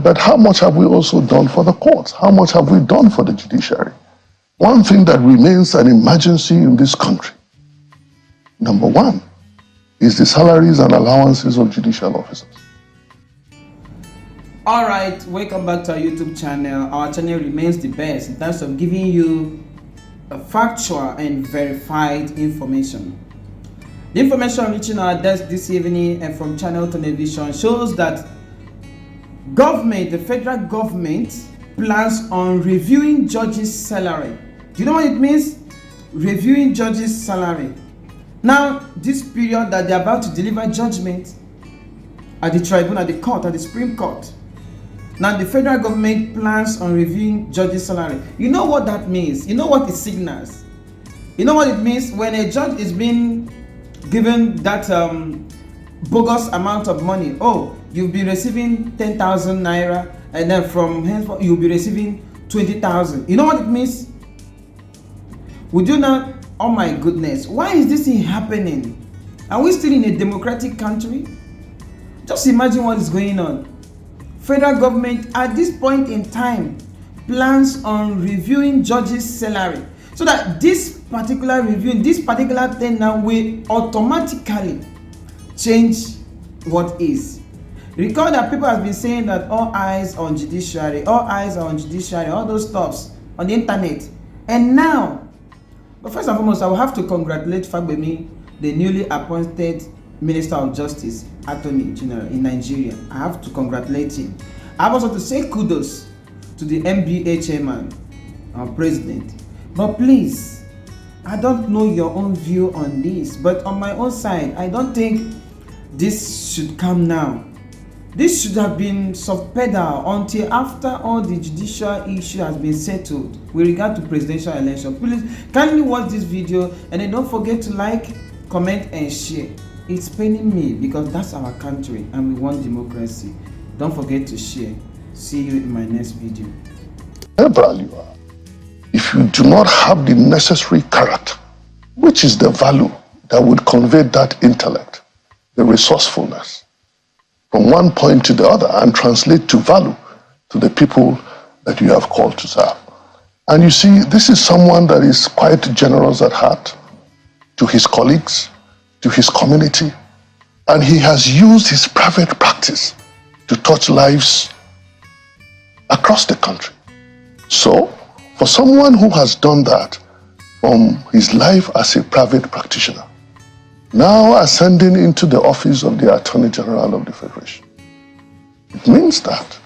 But how much have we also done for the courts? How much have we done for the judiciary? One thing that remains an emergency in this country, number one, is the salaries and allowances of judicial officers. All right, welcome back to our YouTube channel. Our channel remains the best in terms of giving you a factual and verified information. The information reaching our desk this evening and from Channel Television shows that the federal government plans on reviewing judges' salary. Do you know what it means? Reviewing judges' salary. Now, this period that they're about to deliver judgment at the tribunal, at the court, at the Supreme Court. Now, the federal government plans on reviewing judges' salary. You know what that means? You know what it signals? You know what it means when a judge is being given that bogus amount of money? Oh, you'll be receiving 10,000 naira, and then from henceforth you'll be receiving 20,000. You know what it means? Would you not? Oh my goodness, why is this thing happening? Are we still in a democratic country? Just imagine what is going on. Federal government at this point in time plans on reviewing judges' salary, so that this particular review, this particular thing now will automatically change what is. Recall that people have been saying that all eyes on judiciary, all eyes on judiciary, all those stuffs on the internet. And now, but first and foremost, I will have to congratulate Fagbemi, the newly appointed Minister of Justice, Attorney General in Nigeria. I have to congratulate him. I have also to say kudos to the MBA chairman, our president. But please, I don't know your own view on this, but on my own side, I don't think this should come now. This should have been soft pedal until after all the judicial issue has been settled with regard to presidential election. Please kindly watch this video and then don't forget to like, comment and share. It's paining me because that's our country and we want democracy. Don't forget to share. See you in my next video. Liberal you are. If you do not have the necessary character, which is the value that would convey that intellect, the resourcefulness, from one point to the other and translate to value to the people that you have called to serve. And you see, this is someone that is quite generous at heart to his colleagues, to his community, and he has used his private practice to touch lives across the country. So, for someone who has done that from his life as a private practitioner, now ascending into the office of the Attorney General of the Federation, it means that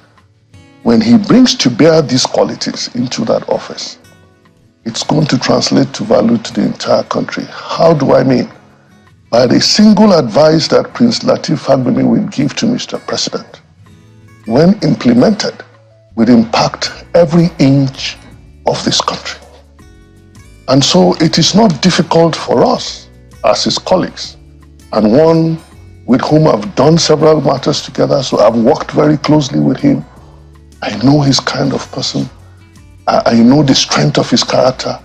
when he brings to bear these qualities into that office, it's going to translate to value to the entire country. How do I mean? By the single advice that Prince Lateef Fagbemi will give to Mr. President, when implemented, will impact every inch of this country. And so it is not difficult for us as his colleagues, and one with whom I've done several matters together, so I've worked very closely with him. I know his kind of person. I know the strength of his character.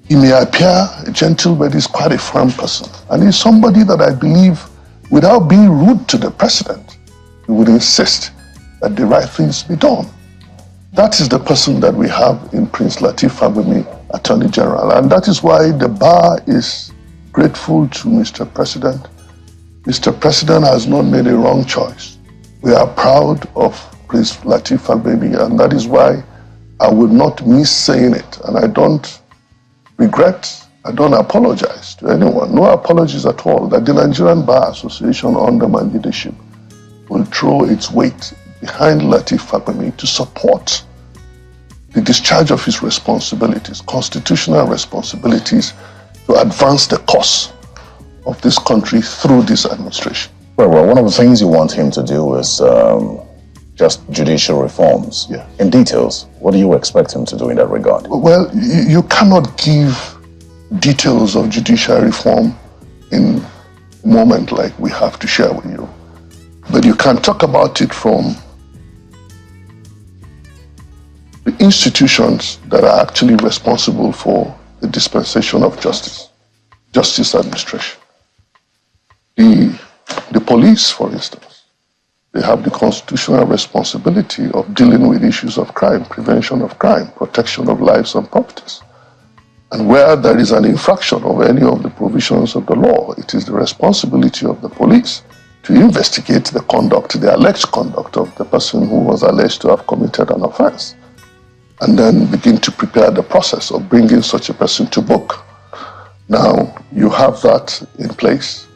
He may appear gentle, but he's quite a firm person. And he's somebody that I believe, without being rude to the president, he would insist that the right things be done. That is the person that we have in Prince Lateef Fagbemi, Attorney General. And that is why the bar is grateful to Mr. President. Mr. President has not made a wrong choice. We are proud of Prince Lateef Fagbemi, and that is why I would not miss saying it. And I don't regret, I don't apologize to anyone, no apologies at all, that the Nigerian Bar Association under my leadership will throw its weight behind Lateef Fagbemi to support the discharge of his responsibilities, constitutional responsibilities, to advance the cause of this country through this administration. Well, one of the things you want him to do is just judicial reforms. Yeah. In details, what do you expect him to do in that regard? Well, you cannot give details of judicial reform in a moment like we have to share with you. But you can talk about it from the institutions that are actually responsible for the dispensation of justice, justice administration. The police, for instance, They have the constitutional responsibility of dealing with issues of crime, prevention of crime, protection of lives and properties. And where there is an infraction of any of the provisions of the law, it is the responsibility of the police to investigate the conduct, the alleged conduct of the person who was alleged to have committed an offense, and then begin to prepare the process of bringing such a person to book. Now, you have that in place.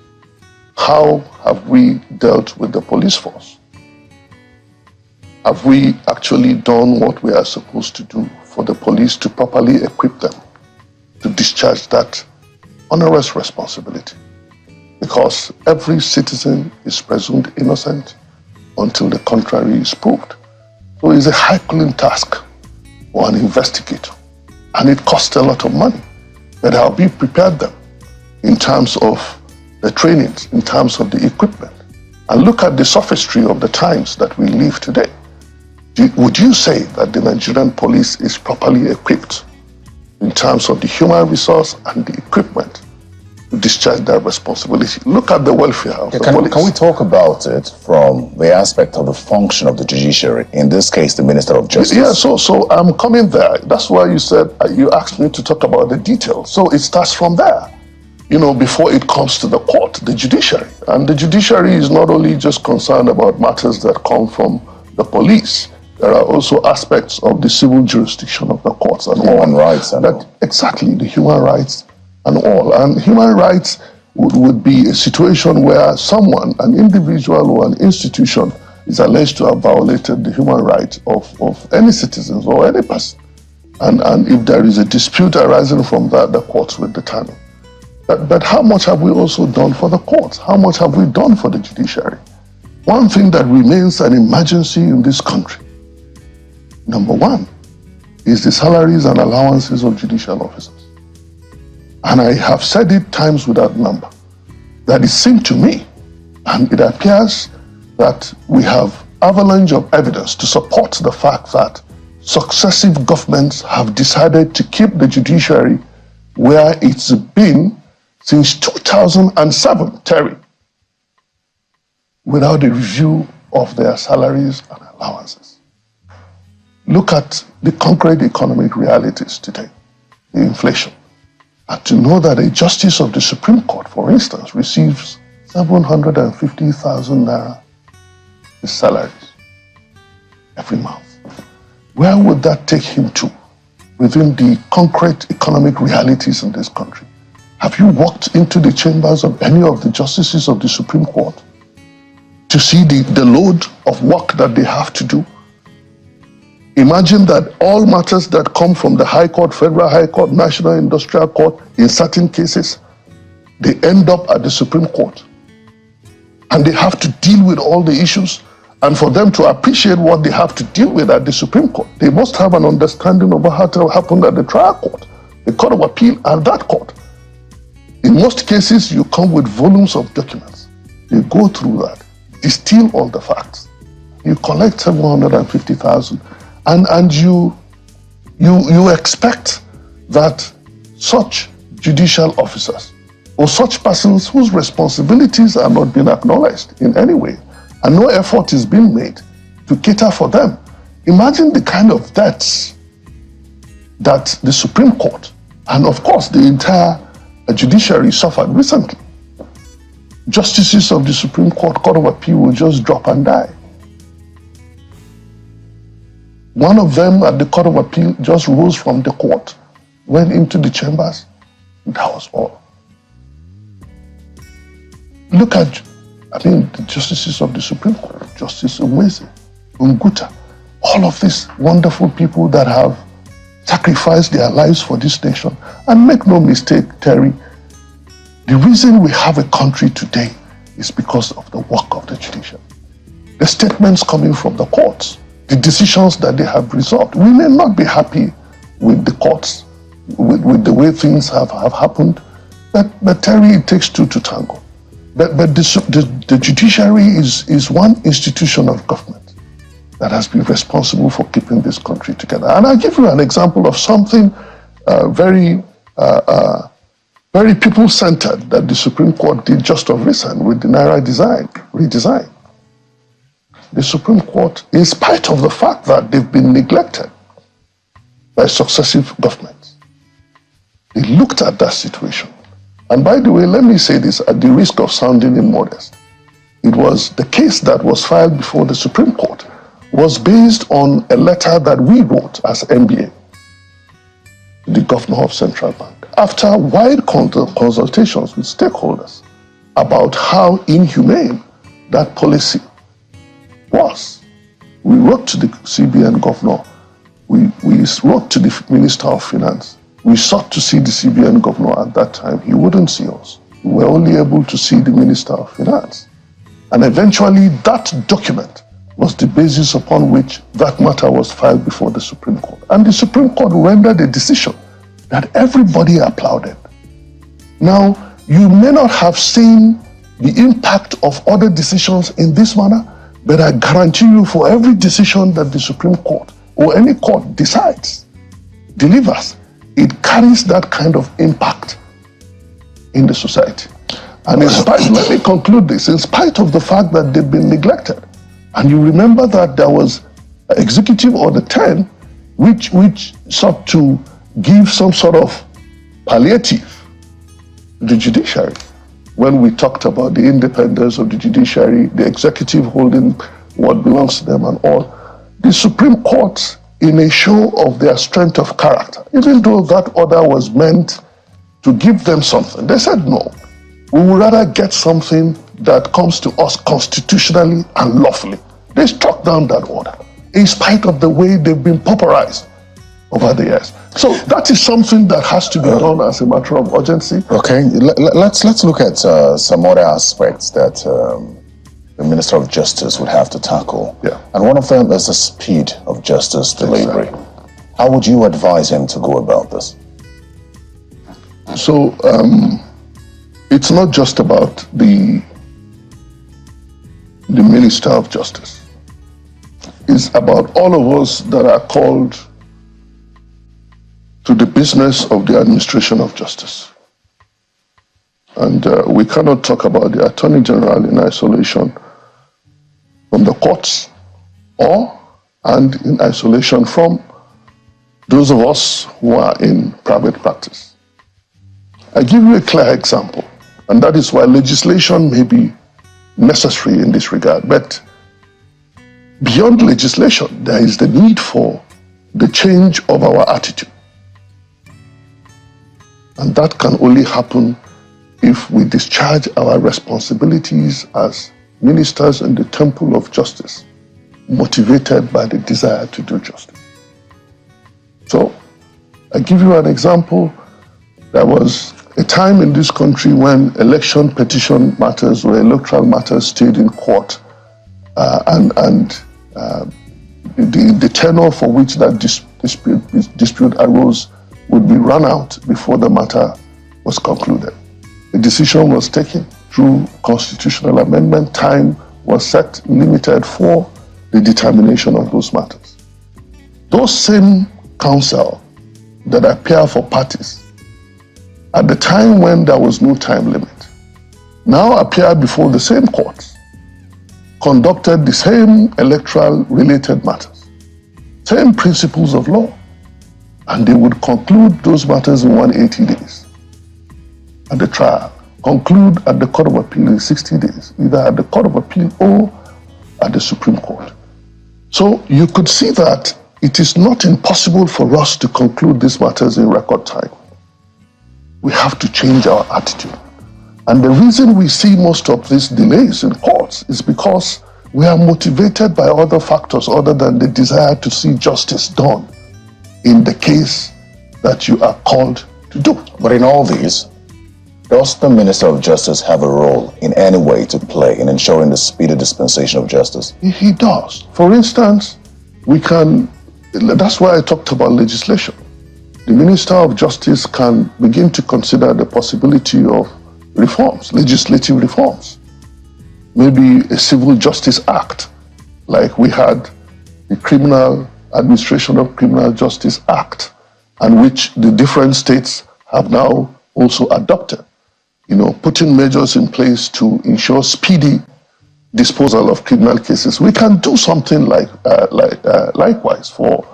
How have we dealt with the police force? Have we actually done what we are supposed to do for the police to properly equip them to discharge that onerous responsibility? Because every citizen is presumed innocent until the contrary is proved. So it's a Herculean task for an investigator, and it costs a lot of money. But how we prepared them in terms of the trainings, in terms of the equipment, and look at the sophistry of the times that we live today. Would you say that the Nigerian police is properly equipped in terms of the human resource and the equipment to discharge that responsibility? Look at the welfare of the police. Can we talk about it from the aspect of the function of the judiciary, in this case, the Minister of Justice? Yeah, so I'm coming there. That's why you said, you asked me to talk about the details. So it starts from there, before it comes to the court, the judiciary. And the judiciary is not only just concerned about matters that come from the police. There are also aspects of the civil jurisdiction of the courts and human rights and all. Exactly, the human rights and all. And human rights would be a situation where someone, an individual or an institution, is alleged to have violated the human rights of any citizens or any person. And if there is a dispute arising from that, the courts will determine. But how much have we also done for the courts? How much have we done for the judiciary? One thing that remains an emergency in this country, number one, is the salaries and allowances of judicial officers. And I have said it times without number, that it seemed to me, and it appears that we have avalanche of evidence to support the fact that successive governments have decided to keep the judiciary where it's been since 2007, Terry, without a review of their salaries and allowances. Look at the concrete economic realities today, the inflation. And to know that a justice of the Supreme Court, for instance, receives 750,000 naira in salaries every month. Where would that take him to within the concrete economic realities in this country? Have you walked into the chambers of any of the justices of the Supreme Court to see the load of work that they have to do? Imagine that all matters that come from the High Court, Federal High Court, National Industrial Court, in certain cases, they end up at the Supreme Court. And they have to deal with all the issues. And for them to appreciate what they have to deal with at the Supreme Court, they must have an understanding of what happened at the trial court, the Court of Appeal, and that court. In most cases, you come with volumes of documents. You go through that, distill all the facts. You collect 750,000. And you expect that such judicial officers or such persons whose responsibilities are not being acknowledged in any way, and no effort is being made to cater for them. Imagine the kind of debts that the Supreme Court and of course the entire judiciary suffered recently. Justices of the Supreme Court, Court of Appeal will just drop and die. One of them at the Court of Appeal just rose from the court, went into the chambers, and that was all. Look at, the justices of the Supreme Court, Justice Umweze, Unguta, all of these wonderful people that have sacrificed their lives for this nation. And make no mistake, Terry, the reason we have a country today is because of the work of the judiciary. The statements coming from the courts, the decisions that they have resolved. We may not be happy with the courts, with the way things have happened, but Terry, it takes two to tango. But the judiciary is one institution of government that has been responsible for keeping this country together. And I'll give you an example of something very people-centered that the Supreme Court did just of recent with the Naira redesign. the Supreme Court, in spite of the fact that they've been neglected by successive governments, they looked at that situation. And by the way, let me say this at the risk of sounding immodest. It was the case that was filed before the Supreme Court was based on a letter that we wrote as NBA, the Governor of Central Bank, after wide consultations with stakeholders about how inhumane that policy was. We wrote to the CBN Governor, we wrote to the Minister of Finance, we sought to see the CBN Governor at that time. He wouldn't see us. We were only able to see the Minister of Finance. And eventually that document was the basis upon which that matter was filed before the Supreme Court. And the Supreme Court rendered a decision that everybody applauded. Now, you may not have seen the impact of other decisions in this manner, but I guarantee you for every decision that the Supreme Court or any court decides, delivers, it carries that kind of impact in the society. And in spite, let me conclude this, in spite of the fact that they've been neglected, and you remember that there was an Executive Order 10 which sought to give some sort of palliative to the judiciary. When we talked about the independence of the judiciary, the executive holding what belongs to them and all, the Supreme Court, in a show of their strength of character, even though that order was meant to give them something, they said no. We would rather get something that comes to us constitutionally and lawfully. They struck down that order, in spite of the way they've been pauperized over the years. So that is something that has to be done as a matter of urgency. Okay, let's look at some other aspects that the Minister of Justice would have to tackle. Yeah. And one of them is the speed of justice delivery. Exactly. How would you advise him to go about this? So it's not just about the Minister of Justice. It's about all of us that are called to the business of the administration of justice. And we cannot talk about the Attorney General in isolation from the courts and in isolation from those of us who are in private practice. I give you a clear example, and that is why legislation may be necessary in this regard. But beyond legislation, there is the need for the change of our attitude. And that can only happen if we discharge our responsibilities as ministers in the temple of justice, motivated by the desire to do justice. So, I give you an example. There was a time in this country when election petition matters or electoral matters stayed in court, and the tenure for which that dispute arose would be run out before the matter was concluded. A decision was taken through constitutional amendment. Time was set, limited for the determination of those matters. Those same counsel that appear for parties at the time when there was no time limit now appear before the same courts, conducted the same electoral related matters, same principles of law, and they would conclude those matters in 180 days at the trial, conclude at the Court of Appeal in 60 days, either at the Court of Appeal or at the Supreme Court. So you could see that it is not impossible for us to conclude these matters in record time. We have to change our attitude. And the reason we see most of these delays in courts is because we are motivated by other factors other than the desire to see justice done in the case that you are called to do. But in all these, does the Minister of Justice have a role in any way to play in ensuring the speedy dispensation of justice? He does. For instance, that's why I talked about legislation. The Minister of Justice can begin to consider the possibility of reforms, legislative reforms. Maybe a Civil Justice Act, like we had the Criminal Administration of Criminal Justice Act, and which the different states have now also adopted. Putting measures in place to ensure speedy disposal of criminal cases. We can do something likewise for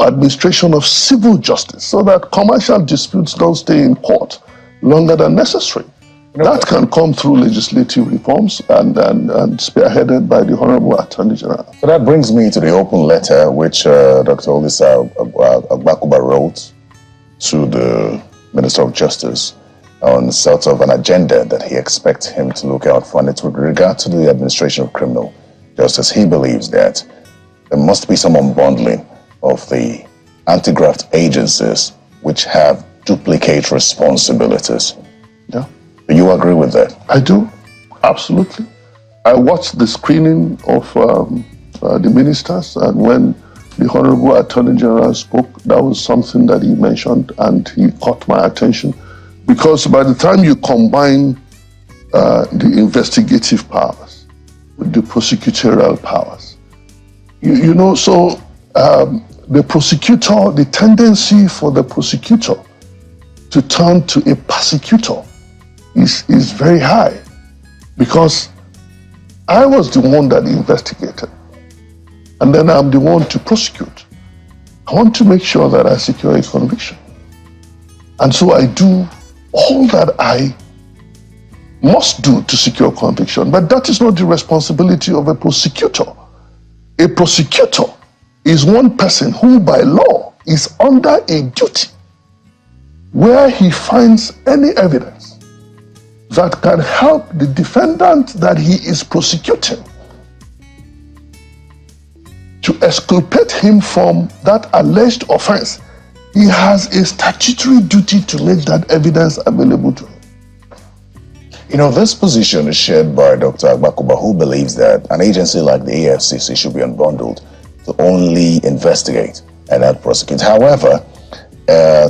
administration of civil justice, so that commercial disputes don't stay in court longer than necessary. That can come through legislative reforms and spearheaded by the Honorable Attorney General. So that brings me to the open letter which Dr. Olisa Agbakuba wrote to the Minister of Justice on sort of an agenda that he expects him to look out for. And it's with regard to the administration of criminal justice. He believes that there must be some unbundling of the anti-graft agencies which have duplicate responsibilities. Yeah. Do you agree with that? I do, absolutely. I watched the screening of the ministers, and when the Honorable Attorney General spoke, that was something that he mentioned, and he caught my attention. Because by the time you combine the investigative powers with the prosecutorial powers, the prosecutor, the tendency for the prosecutor to turn to a persecutor is very high, because I was the one that investigated, and then I'm the one to prosecute. I want to make sure that I secure a conviction. And so I do all that I must do to secure conviction, but that is not the responsibility of a prosecutor. A prosecutor is one person who by law is under a duty where he finds any evidence that can help the defendant that he is prosecuting to exculpate him from that alleged offense. He has a statutory duty to make that evidence available to him. This position is shared by Dr. Agbakuba, who believes that an agency like the AFCC should be unbundled to only investigate and not prosecute. However,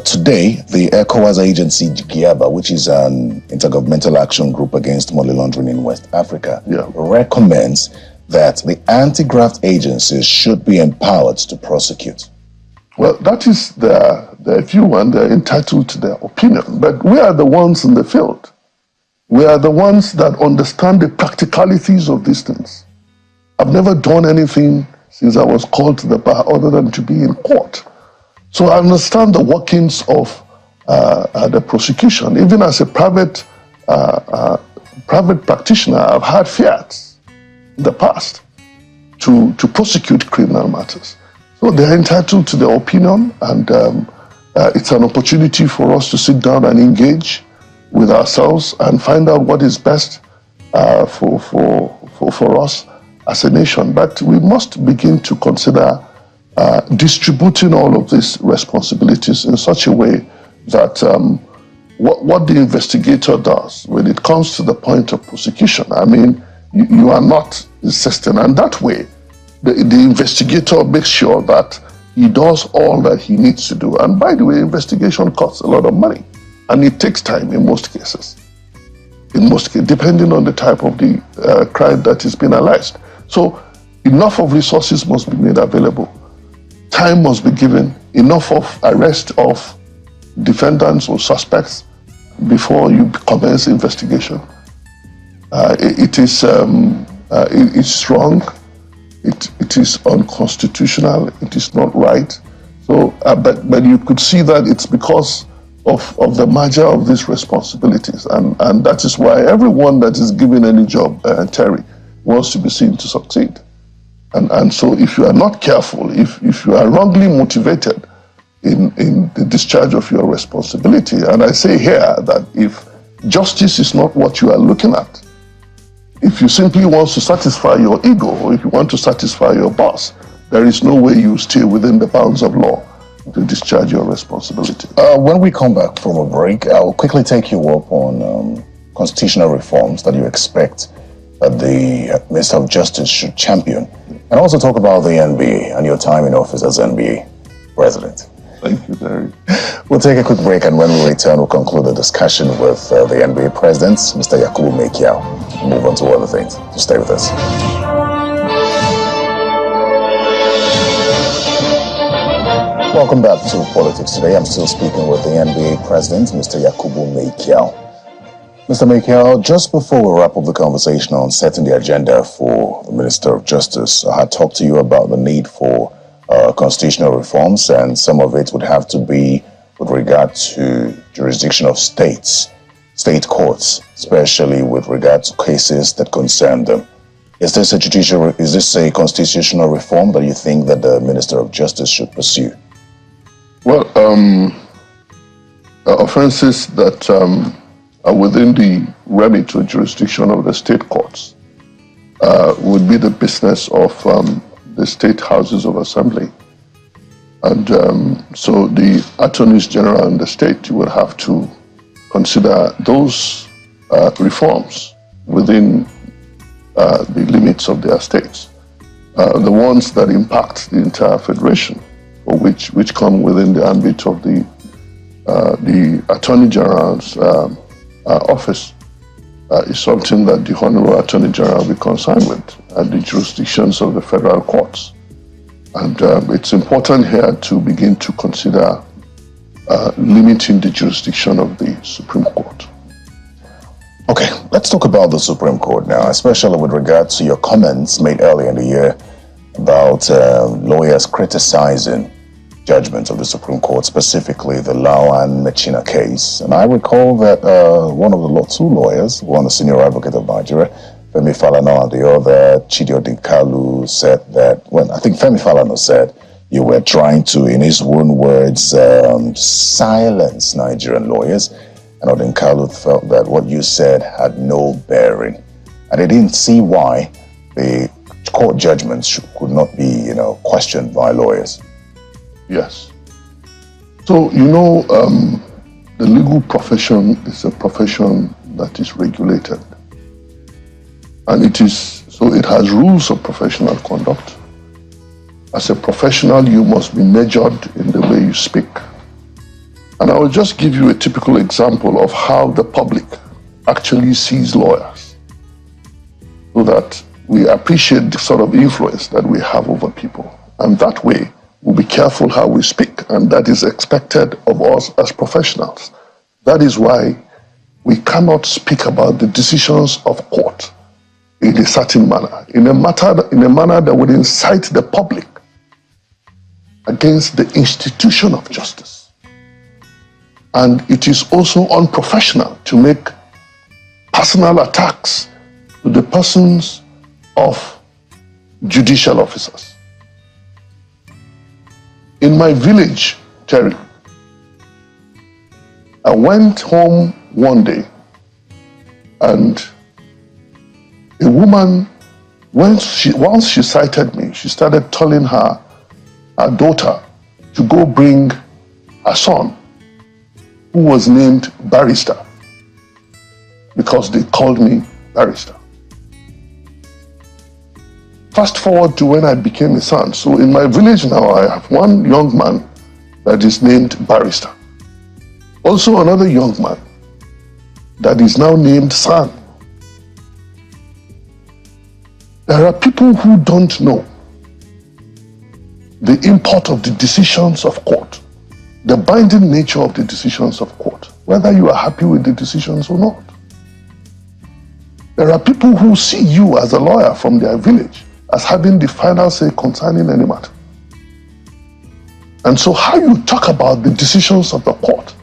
today, the ECOWAS agency, GIABA, which is an intergovernmental action group against money laundering in West Africa, recommends that the anti-graft agencies should be empowered to prosecute. Well, that is their view, and they're entitled to their opinion. But we are the ones in the field. We are the ones that understand the practicalities of these things. I've never done anything since I was called to the bar other than to be in court. So I understand the workings of the prosecution. Even as a private practitioner, I've had fiats in the past to prosecute criminal matters. So they're entitled to their opinion, and it's an opportunity for us to sit down and engage with ourselves and find out what is best for us as a nation. But we must begin to consider distributing all of these responsibilities in such a way that what the investigator does when it comes to the point of prosecution, I mean, you are not insisting, and that way the investigator makes sure that he does all that he needs to do. And by the way, investigation costs a lot of money, and it takes time in most cases. Depending on the type of the crime that is being alleged. So enough of resources must be made available. Time must be given, enough of arrest of defendants or suspects before you commence investigation. It is wrong. It is unconstitutional. It is not right. So, but you could see that it's because of the merger of these responsibilities, and that is why everyone that is given any job, Terry, wants to be seen to succeed. And so if you are not careful, if you are wrongly motivated in the discharge of your responsibility, and I say here that if justice is not what you are looking at, if you simply want to satisfy your ego, or if you want to satisfy your boss, there is no way you stay within the bounds of law to discharge your responsibility. When we come back from a break, I'll quickly take you up on constitutional reforms that you expect that the Minister of Justice should champion, and also talk about the NBA and your time in office as NBA President. Thank you, Barry. We'll take a quick break, and when we return, we'll conclude the discussion with the NBA President, Mr. Yakubu Mekiao. We'll move on to other things. So stay with us. Welcome back to Politics Today. I'm still speaking with the NBA President, Mr. Yakubu Mekiao. Mr. Michael, just before we wrap up the conversation on setting the agenda for the Minister of Justice, I had talked to you about the need for constitutional reforms, and some of it would have to be with regard to jurisdiction of states, state courts, especially with regard to cases that concern them. Is this a constitutional reform that you think that the Minister of Justice should pursue? Well, offenses that are within the remit or jurisdiction of the state courts would be the business of the state houses of assembly. And so the attorneys general in the state will have to consider those reforms within the limits of their states. The ones that impact the entire federation, or which come within the ambit of the Attorney General's office, is something that the Honorable Attorney General will be concerned with at the jurisdictions of the federal courts. And it's important here to begin to consider limiting the jurisdiction of the Supreme Court. Okay, let's talk about the Supreme Court now, especially with regard to your comments made earlier in the year about lawyers criticizing judgments of the Supreme Court, specifically the Lawan Mechina case. And I recall that one of the two lawyers, one the senior advocate of Nigeria, Femi Falana, and the other, Chidi Odinkalu, said that, well, I think Femi Falana said you were trying to, in his own words, silence Nigerian lawyers. And Odinkalu felt that what you said had no bearing. And they didn't see why the court judgments could not be, questioned by lawyers. Yes. So, the legal profession is a profession that is regulated. And it has rules of professional conduct. As a professional, you must be measured in the way you speak. And I will just give you a typical example of how the public actually sees lawyers, so that we appreciate the sort of influence that we have over people. And that way, we'll be careful how we speak, and that is expected of us as professionals. That is why we cannot speak about the decisions of court in a certain manner, in a manner that would incite the public against the institution of justice. And it is also unprofessional to make personal attacks to the persons of judicial officers. In my village, Terry, I went home one day and a woman, once she sighted me, she started telling her daughter to go bring her son, who was named Barrister, because they called me Barrister. Fast forward to when I became a son. So in my village now, I have one young man that is named Barrister. Also another young man that is now named Son. There are people who don't know the import of the decisions of court, the binding nature of the decisions of court, whether you are happy with the decisions or not. There are people who see you as a lawyer from their village as having the final say concerning any matter. And so how you talk about the decisions of the court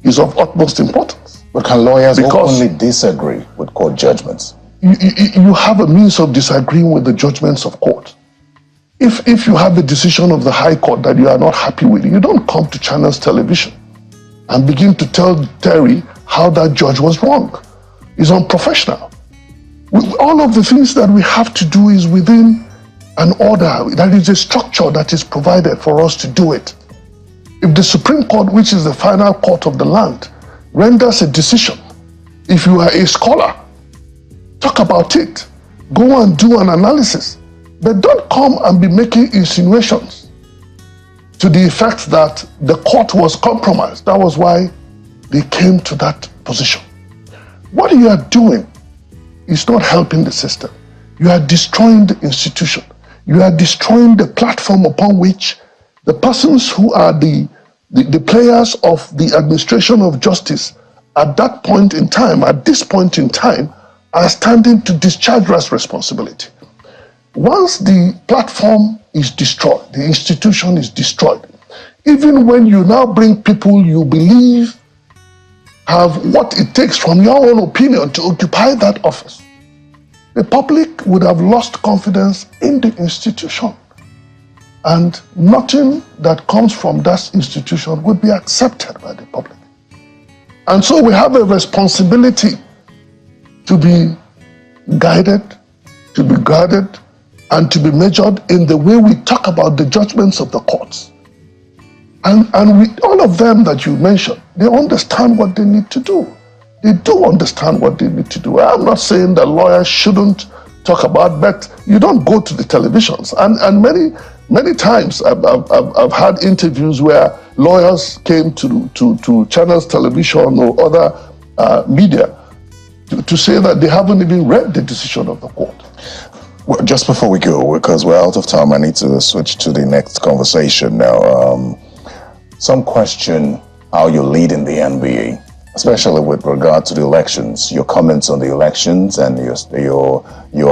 is of utmost importance. But can lawyers openly disagree with court judgments? You have a means of disagreeing with the judgments of court. If you have a decision of the High Court that you are not happy with, you don't come to Channels Television and begin to tell Terry how that judge was wrong. It's unprofessional. All of the things that we have to do is within an order. That is a structure that is provided for us to do it. If the Supreme Court, which is the final court of the land, renders a decision, if you are a scholar, talk about it. Go and do an analysis. But don't come and be making insinuations to the effect that the court was compromised. That was why they came to that position. What you are doing is not helping the system. You are destroying the institution. You are destroying the platform upon which the persons who are the players of the administration of justice at that point in time, at this point in time, are standing to discharge that responsibility. Once the platform is destroyed, the institution is destroyed, even when you now bring people you believe have what it takes from your own opinion to occupy that office, the public would have lost confidence in the institution. And nothing that comes from that institution would be accepted by the public. And so we have a responsibility to be guided, to be guarded, and to be measured in the way we talk about the judgments of the courts. And all of them that you mentioned, they understand what they need to do. They do understand what they need to do. I'm not saying that lawyers shouldn't talk about, but you don't go to the televisions. And many times I've had interviews where lawyers came to channels, television, or other media to say that they haven't even read the decision of the court. Well, just before we go, because we're out of time, I need to switch to the next conversation now. Some question how you lead in the NBA, especially with regard to the elections, your comments on the elections and your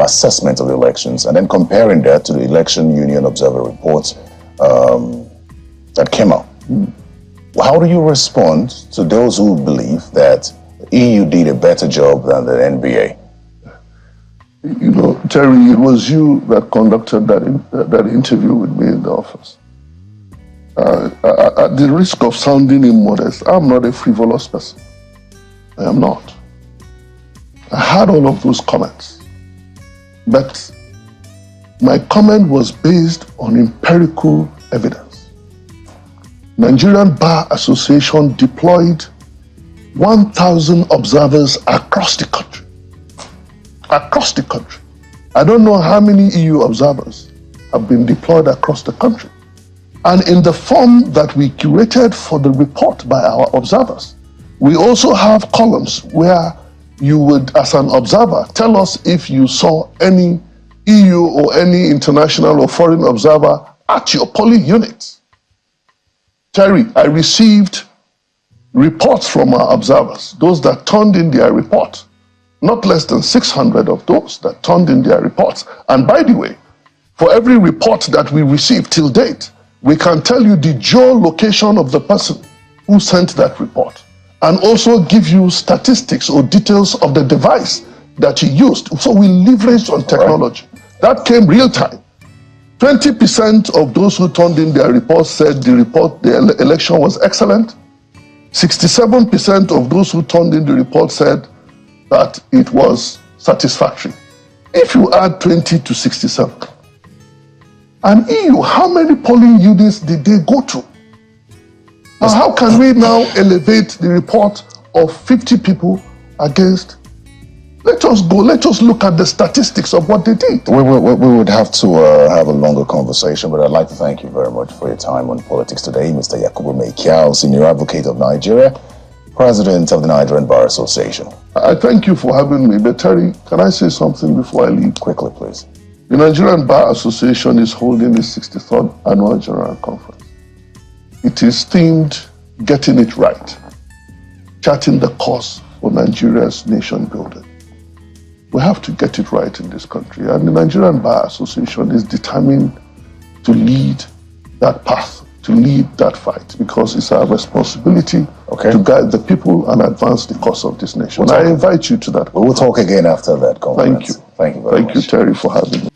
assessment of the elections, and then comparing that to the Election Union Observer report that came out. How do you respond to those who believe that the EU did a better job than the NBA? You know, Terry, it was you that conducted that interview with me in the office. At the risk of sounding immodest, I'm not a frivolous person. I am not. I had all of those comments. But my comment was based on empirical evidence. Nigerian Bar Association deployed 1,000 observers across the country. Across the country. I don't know how many EU observers have been deployed across the country. And in the form that we curated for the report by our observers, we also have columns where you would, as an observer, tell us if you saw any EU or any international or foreign observer at your polling unit. Terry, I received reports from our observers, those that turned in their report, not less than 600 of those that turned in their reports. And by the way, for every report that we received till date, we can tell you the geolocation of the person who sent that report, and also give you statistics or details of the device that he used. So we leveraged on technology. That came real time. 20% of those who turned in their reports said the election was excellent. 67% of those who turned in the report said that it was satisfactory. If you add 20 to 67, and EU, how many polling units did they go to? Now, how can we now elevate the report of 50 people against? Let us look at the statistics of what they did. We would have to have a longer conversation, but I'd like to thank you very much for your time on Politics Today, Mr. Yakubu Maikiao, Senior Advocate of Nigeria, President of the Nigerian Bar Association. I thank you for having me, but Terry, can I say something before I leave? Quickly, please. The Nigerian Bar Association is holding its 63rd Annual General Conference. It is themed Getting It Right, charting the course for Nigeria's nation building. We have to get it right in this country, and the Nigerian Bar Association is determined to lead that path, to lead that fight, because it's our responsibility to guide the people and advance the cause of this nation. I invite you to that. We'll talk again after that conference. Thank you. Thank you very much. Thank you, Terry, for having me.